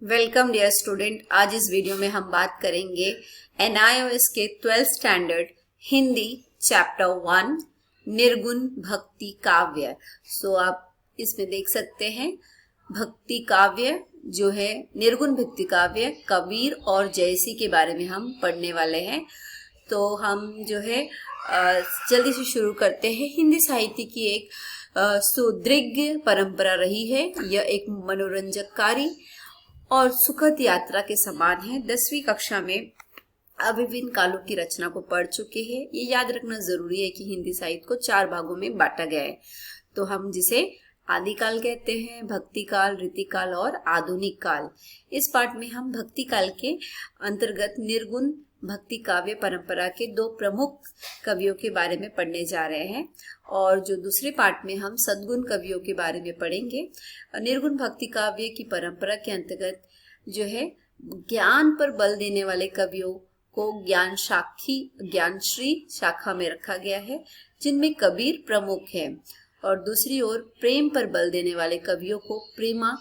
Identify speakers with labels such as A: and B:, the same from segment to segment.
A: Welcome dear student. आज इस video में हम बात करेंगे NIOS के 12th स्टैंडर्ड हिंदी चैप्टर 1 निर्गुण भक्ति काव्य। आप इसमें देख सकते हैं भक्ति काव्य जो है निर्गुण भक्ति काव्य कबीर और जयसी के बारे में हम पढ़ने वाले हैं। तो हम जो है जल्दी से शुरू करते हैं। हिंदी साहित्य की एक सुदृढ़ परंपरा रही है। यह एक मनोरंजककारी और सुखद यात्रा के समान है। 10वीं कक्षा में विभिन्न कालों की रचना को पढ़ चुके हैं। ये याद रखना जरूरी है कि हिंदी साहित्य को 4 भागों में बांटा गया है। तो हम जिसे आदिकाल कहते हैं, भक्ति काल, रीतिकाल और आधुनिक काल। इस पाठ में हम भक्ति काल के अंतर्गत निर्गुण भक्ति काव्य परंपरा के 2 प्रमुख कवियों के बारे में पढ़ने जा रहे हैं और जो दूसरे पाठ में हम सद्गुण कवियों के बारे में पढ़ेंगे। निर्गुण भक्ति काव्य की परंपरा के अंतर्गत जो है ज्ञान पर बल देने वाले कवियों को ज्ञानश्री शाखा में रखा गया है, जिनमें कबीर प्रमुख है, और दूसरी ओर प्रेम पर बल देने वाले कवियों को प्रेमा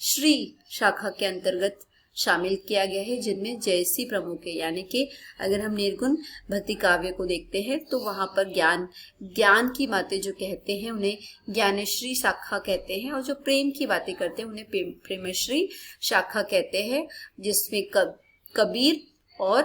A: श्री शाखा के अंतर्गत शामिल किया गया है, जिनमें जयसी प्रमुख है। यानी कि अगर हम निर्गुण भक्ति काव्य को देखते हैं तो वहां पर ज्ञान की बातें जो कहते हैं उन्हें ज्ञानश्री शाखा कहते हैं, और जो प्रेम की बातें करते हैं उन्हें प्रेमश्री शाखा कहते हैं, जिसमें कबीर और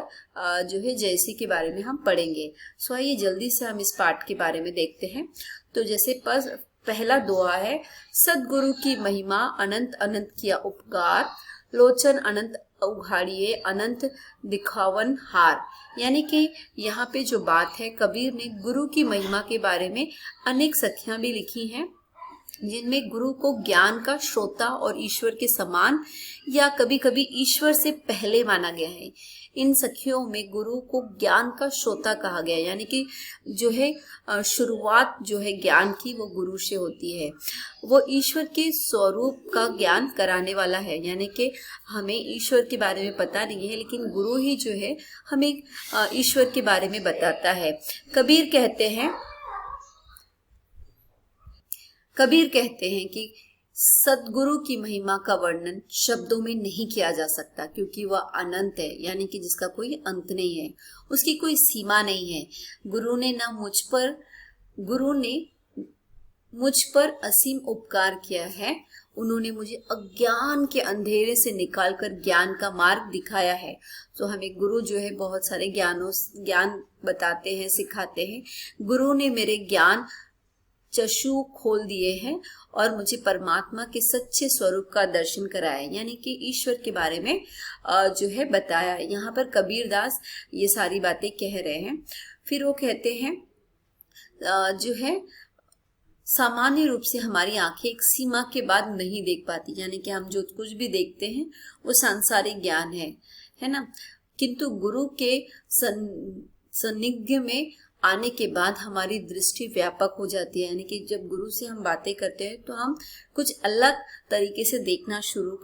A: जो है जयसी के बारे में हम पढ़ेंगे। आइए जल्दी से हम इस पाठ के बारे में देखते हैं। तो जैसे पहला दोहा है, सदगुरु की महिमा अनंत अनंत किया उपकार, लोचन अनंत उघाड़िए अनंत दिखावन हार। यानी कि यहाँ पे जो बात है, कबीर ने गुरु की महिमा के बारे में अनेक सखियां भी लिखी हैं, जिनमें गुरु को ज्ञान का श्रोता और ईश्वर के समान या कभी कभी ईश्वर से पहले माना गया है। इन सखियों में गुरु को ज्ञान का श्रोता कहा गया, यानी कि जो है शुरुआत जो है ज्ञान की वो गुरु से होती है। वो ईश्वर के स्वरूप का ज्ञान कराने वाला है, यानी कि हमें ईश्वर के बारे में पता नहीं है, लेकिन गुरु ही जो है हमें ईश्वर के बारे में बताता है। कबीर कहते हैं कि सदगुरु की महिमा का वर्णन शब्दों में नहीं किया जा सकता, क्योंकि वह अनंत है, यानी कि जिसका कोई अंत नहीं है, उसकी कोई सीमा नहीं है। गुरु ने मुझ पर असीम उपकार किया है। उन्होंने मुझे अज्ञान के अंधेरे से निकालकर ज्ञान का मार्ग दिखाया है। तो हमें गुरु जो है बहुत सारे ज्ञान बताते हैं, सिखाते हैं। गुरु ने मेरे ज्ञान चक्षु खोल दिए हैं और मुझे परमात्मा के सच्चे स्वरूप का दर्शन कराया, यानी कि ईश्वर के बारे में जो है बताया। यहाँ पर कबीर दास ये सारी बातें कह रहे हैं। फिर वो कहते हैं जो है सामान्य रूप से हमारी आंखें एक सीमा के बाद नहीं देख पाती, यानी कि हम जो कुछ भी देखते हैं वो सांसारिक ज्ञान है ना। किंतु गुरु के सानिध्य में आने के बाद हमारी दृष्टि व्यापक हो जाती है, यानी कि जब गुरु से हम बातें करते हैं तो हम कुछ अलग तरीके से देखना शुरू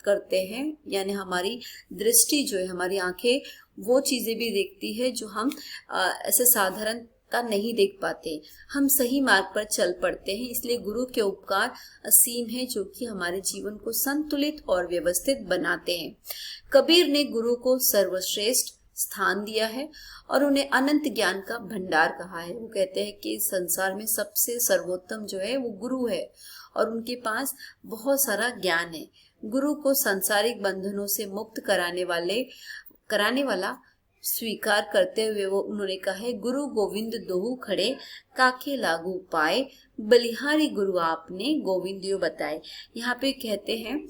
A: करते हैं, यानी हमारी दृष्टि जो है, हमारी आंखें वो चीजें भी देखती है जो हम ऐसे साधारणता नहीं देख पाते। हम सही मार्ग पर चल पड़ते हैं। इसलिए गुरु के उपकार असीम है, जो कि हमारे जीवन को संतुलित और व्यवस्थित बनाते हैं। कबीर ने गुरु को सर्वश्रेष्ठ स्थान दिया है और उन्हें अनंत ज्ञान का भंडार कहा है। वो कहते हैं कि संसार में सबसे सर्वोत्तम जो है वो गुरु है और उनके पास बहुत सारा ज्ञान है। गुरु को सांसारिक बंधनों से मुक्त कराने वाला स्वीकार करते हुए उन्होंने कहा है, गुरु गोविंद दोहु खड़े काके लागू पाए, बलिहारी गुरु आपने गोविंदियो बताए। यहाँ पे कहते हैं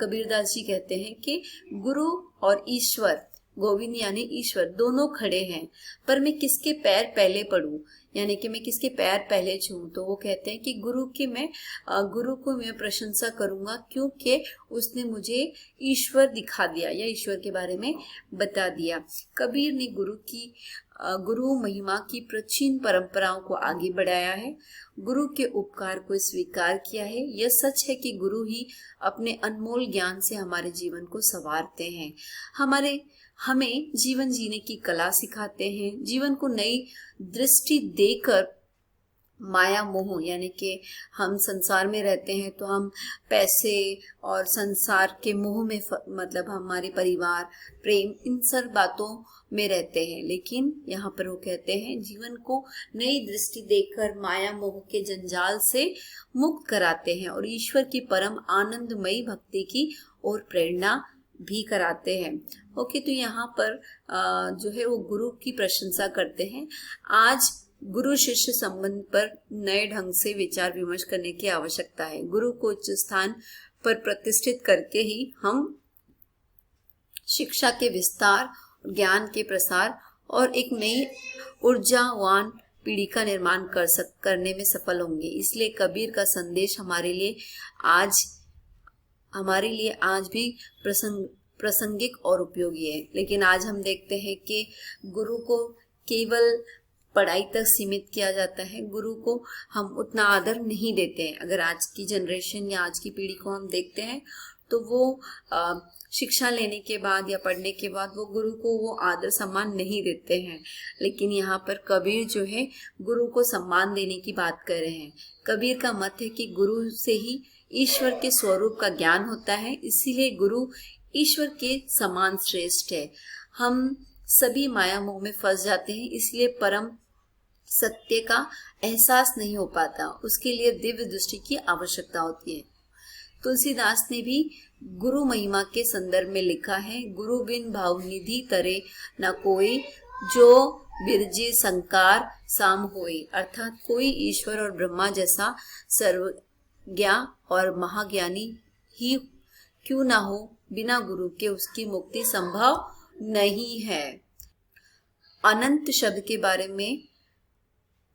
A: कबीरदास जी कहते हैं कि गुरु और ईश्वर, गोविंद यानी ईश्वर, दोनों खड़े हैं, पर मैं किसके पैर पहले पड़ूं, यानी कि मैं किसके पैर पहले छूऊं। तो वो कहते हैं कि गुरु को मैं प्रशंसा करूंगा, क्योंकि उसने मुझे ईश्वर दिखा दिया या ईश्वर के बारे में बता दिया। कबीर ने गुरु महिमा की प्राचीन परंपराओं को आगे बढ़ाया है, गुरु के उपकार को स्वीकार किया है। यह सच है कि गुरु ही अपने अनमोल ज्ञान से हमारे जीवन को संवारते हैं, हमें जीवन जीने की कला सिखाते हैं, जीवन को नई दृष्टि देकर माया मोह, यानी कि हम संसार में रहते हैं तो हम पैसे और संसार के मोह में मतलब हमारे परिवार, प्रेम, इन सब बातों में रहते हैं। लेकिन यहाँ पर वो कहते हैं जीवन को नई दृष्टि देकर माया मोह के जंजाल से मुक्त कराते हैं और ईश्वर की परम आनंदमयी भक्ति की ओर प्रेरणा भी कराते हैं। ओके, तो यहाँ पर जो है वो गुरु की प्रशंसा करते हैं। आज गुरु शिष्य संबंध पर नए ढंग से विचार विमर्श करने की आवश्यकता है। गुरु को उच्च स्थान पर प्रतिष्ठित करके ही हम शिक्षा के विस्तार, ज्ञान के प्रसार और एक नई ऊर्जावान पीढ़ी का निर्माण करने में सफल होंगे। इसलिए कबीर का संदेश हमारे लिए आज भी प्रासंगिक और उपयोगी है। लेकिन आज हम देखते हैं कि गुरु को केवल पढ़ाई तक सीमित किया जाता है, गुरु को हम उतना आदर नहीं देते हैं। अगर आज की जनरेशन या आज की पीढ़ी को हम देखते हैं तो वो शिक्षा लेने के बाद या पढ़ने के बाद वो गुरु को वो आदर सम्मान नहीं देते हैं। लेकिन यहाँ पर कबीर जो है गुरु को सम्मान देने की बात कर रहे हैं। कबीर का मत है कि गुरु से ही ईश्वर के स्वरूप का ज्ञान होता है, इसीलिए गुरु ईश्वर के समान श्रेष्ठ है। हम सभी माया मोह में फंस जाते हैं, इसलिए परम सत्य का एहसास नहीं हो पाता। उसके लिए दिव्य दृष्टि की आवश्यकता होती है। तुलसीदास ने भी गुरु महिमा के संदर्भ में लिखा है, गुरु बिन भावनिधि तरे न कोई, जो बिरजे संकार साम होए। अर्थात कोई ईश्वर और ब्रह्मा जैसा सर्वज्ञ और महाज्ञानी ही क्यों ना हो, बिना गुरु के उसकी मुक्ति संभव नहीं है। अनंत शब्द के बारे में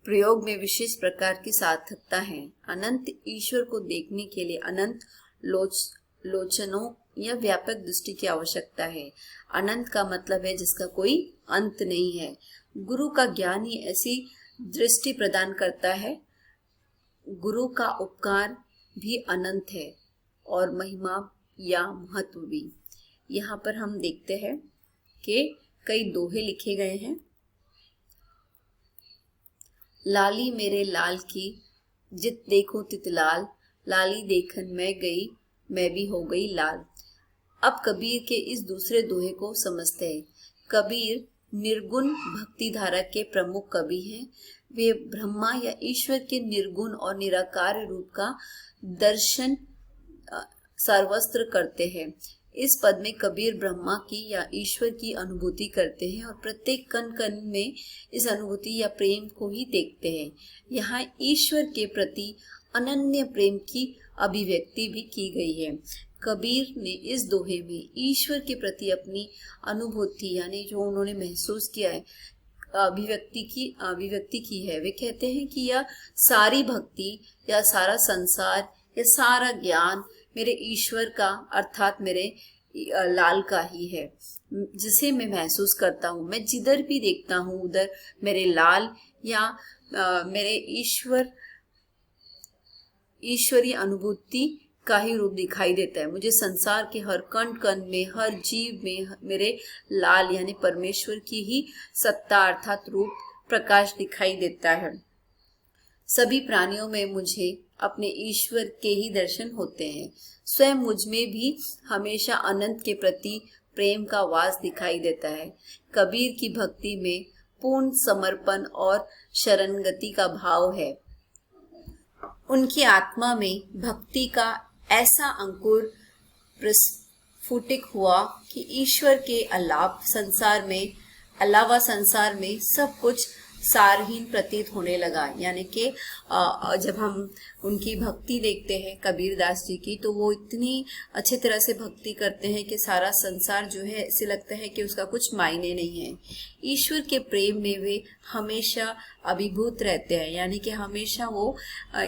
A: प्रयोग में विशेष प्रकार की सार्थकता है। अनंत ईश्वर को देखने के लिए अनंत लोचनों या व्यापक दृष्टि की आवश्यकता है। अनंत का मतलब है जिसका कोई अंत नहीं है। गुरु का ज्ञान ही ऐसी दृष्टि प्रदान करता है। गुरु का उपकार भी अनंत है और महिमा या महत्व भी। यहाँ पर हम देखते हैं कि कई दोहे लिखे गए हैं। लाली मेरे लाल की जित देखो तित लाल, लाली देखन मैं गई मैं भी हो गई लाल। अब कबीर के इस दूसरे दोहे को समझते हैं। कबीर निर्गुण भक्ति धारा के प्रमुख कवि हैं। वे ब्रह्मा या ईश्वर के निर्गुण और निराकार रूप का दर्शन सर्वस्त्र करते हैं। इस पद में कबीर ब्रह्मा की या ईश्वर की अनुभूति करते हैं और प्रत्येक कण कण में इस अनुभूति या प्रेम को ही देखते हैं। यहाँ ईश्वर के प्रति अनन्य प्रेम की अभिव्यक्ति भी की गई है। कबीर ने इस दोहे में ईश्वर के प्रति अपनी अनुभूति यानी जो उन्होंने महसूस किया है अभिव्यक्ति की है। वे कहते हैं कि यह सारी भक्ति या सारा संसार या सारा ज्ञान मेरे ईश्वर का अर्थात मेरे लाल का ही है, जिसे मैं महसूस करता हूँ। मैं जिधर भी देखता हूँ उधर मेरे लाल या मेरे ईश्वरीय अनुभूति का ही रूप दिखाई देता है। मुझे संसार के हर कण कण में, हर जीव में मेरे लाल यानी परमेश्वर की ही सत्ता अर्थात रूप प्रकाश दिखाई देता है। सभी प्राणियों में मुझे अपने ईश्वर के ही दर्शन होते हैं। स्वयं मुझ में भी हमेशा अनंत के प्रति प्रेम का वास दिखाई देता है। कबीर की भक्ति में पूर्ण समर्पण और शरणगति का भाव है। उनकी आत्मा में भक्ति का ऐसा अंकुर प्रस्फुटित हुआ कि ईश्वर के अलावा संसार में सब कुछ सारहीन प्रतीत होने लगा। यानी कि जब हम उनकी भक्ति देखते हैं कबीर दास जी की, तो वो इतनी अच्छी तरह से भक्ति करते हैं कि सारा संसार जो है ऐसे लगता है कि उसका कुछ मायने नहीं है। ईश्वर के प्रेम में वे हमेशा अभिभूत रहते हैं, यानी कि हमेशा वो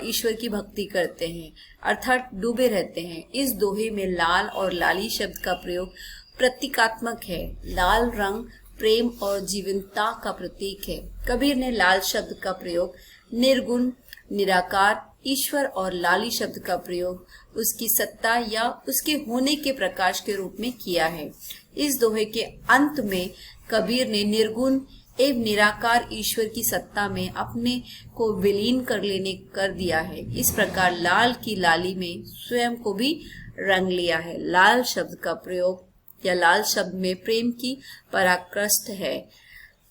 A: ईश्वर की भक्ति करते हैं अर्थात डूबे रहते हैं। इस दोहे में लाल और लाली शब्द का प्रयोग प्रतीकात्मक है। लाल रंग प्रेम और जीवंतता का प्रतीक है। कबीर ने लाल शब्द का प्रयोग निर्गुण निराकार ईश्वर और लाली शब्द का प्रयोग उसकी सत्ता या उसके होने के प्रकाश के रूप में किया है। इस दोहे के अंत में कबीर ने निर्गुण एवं निराकार ईश्वर की सत्ता में अपने को विलीन कर दिया है। इस प्रकार लाल की लाली में स्वयं को भी रंग लिया है। लाल शब्द का प्रयोग या लाल शब्द में प्रेम की पराकाष्ठ है।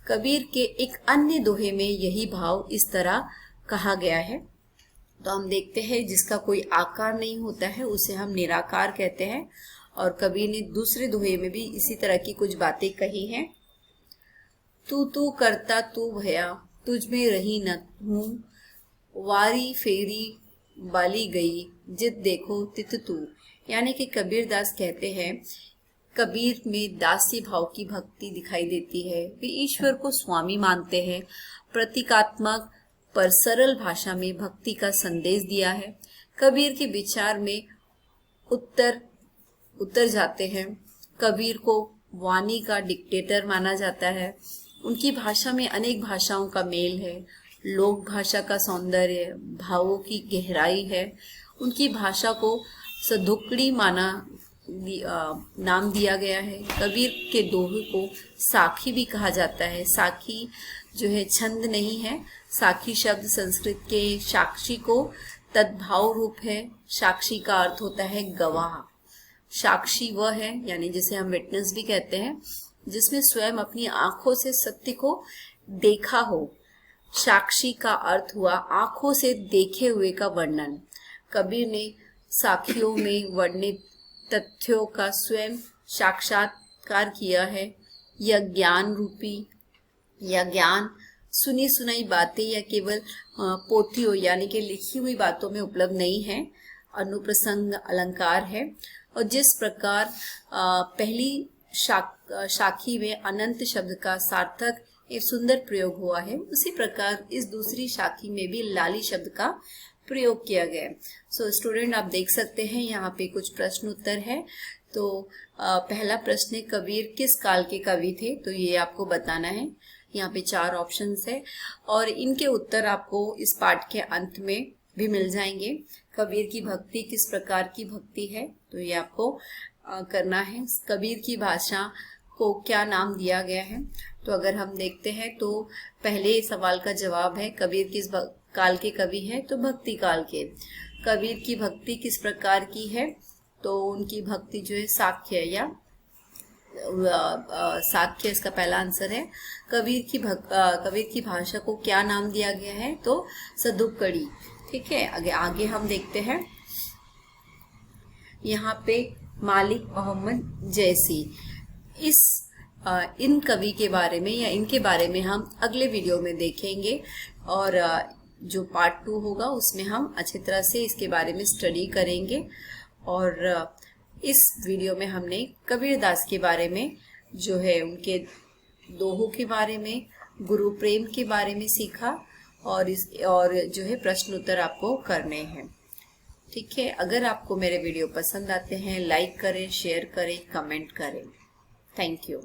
A: कबीर के एक अन्य दोहे में यही भाव इस तरह कहा गया है। तो हम देखते हैं जिसका कोई आकार नहीं होता है उसे हम निराकार कहते हैं। और कबीर ने दूसरे दोहे में भी इसी तरह की कुछ बातें कही हैं। तू तू करता तू भया, तुझ में रही न हूँ, वारी फेरी बाली गई, जित देखो तित तू। यानी कि कबीरदास कहते हैं कबीर में दासी भाव की भक्ति दिखाई देती है। वे ईश्वर को स्वामी मानते हैं। प्रतीकात्मक पर सरल भाषा में भक्ति का संदेश दिया है। कबीर के विचार में उतर जाते हैं। कबीर को वाणी का डिक्टेटर माना जाता है। उनकी भाषा में अनेक भाषाओं का मेल है। लोक भाषा का सौंदर्य, भावों की गहराई है। उनकी भाषा को सदुकड़ी नाम दिया गया है। कबीर के दोहे को साखी भी कहा जाता है। साखी जो है छंद नहीं है। साखी शब्द संस्कृत के साक्षी को तद्भाव रूप है। साक्षी का अर्थ होता है गवाह। साक्षी वह है यानी जिसे हम विटनेस भी कहते हैं, जिसमें स्वयं अपनी आंखों से सत्य को देखा हो। साक्षी का अर्थ हुआ आंखों से देखे हुए का वर्णन। कबीर ने साखियों में वर्णित तथ्यों का स्वयं साक्षात्कार किया है। यह ज्ञान रूपी या ज्ञान सुनी सुनाई बातें या केवल पोथियों यानी कि लिखी हुई बातों में उपलब्ध नहीं है। अनुप्रसंग अलंकार है। और जिस प्रकार पहली साखी में अनंत शब्द का सार्थक एक सुंदर प्रयोग हुआ है, उसी प्रकार इस दूसरी साखी में भी लाली शब्द का प्रयोग किया गया है। सो स्टूडेंट आप देख सकते हैं यहाँ पे कुछ प्रश्न उत्तर है। तो पहला प्रश्न है कबीर किस काल के कवि थे, तो ये आपको बताना है। यहाँ पे 4 ऑप्शंस है और इनके उत्तर आपको इस पाठ के अंत में भी मिल जाएंगे। कबीर की भक्ति किस प्रकार की भक्ति है, तो ये आपको करना है। कबीर की भाषा को क्या नाम दिया गया है, तो अगर हम देखते हैं तो पहले सवाल का जवाब है कबीर किस काल के कवि है, तो भक्ति काल के। कबीर की भक्ति किस प्रकार की है, तो उनकी भक्ति जो है साख्य या साख्य इसका पहला आंसर है। कबीर की भाषा को क्या नाम दिया गया है, तो सदुकड़ी। ठीक है, आगे हम देखते हैं। यहाँ पे मालिक मोहम्मद जैसी इन कवि के बारे में या इनके बारे में हम अगले वीडियो में देखेंगे। और जो पार्ट 2 होगा उसमें हम अच्छी तरह से इसके बारे में स्टडी करेंगे। और इस वीडियो में हमने कबीरदास के बारे में जो है उनके दोहों के बारे में, गुरु प्रेम के बारे में सीखा और जो है प्रश्न उत्तर आपको करने हैं। ठीक है, अगर आपको मेरे वीडियो पसंद आते हैं लाइक करें, शेयर करें, कमेंट करें। Thank you.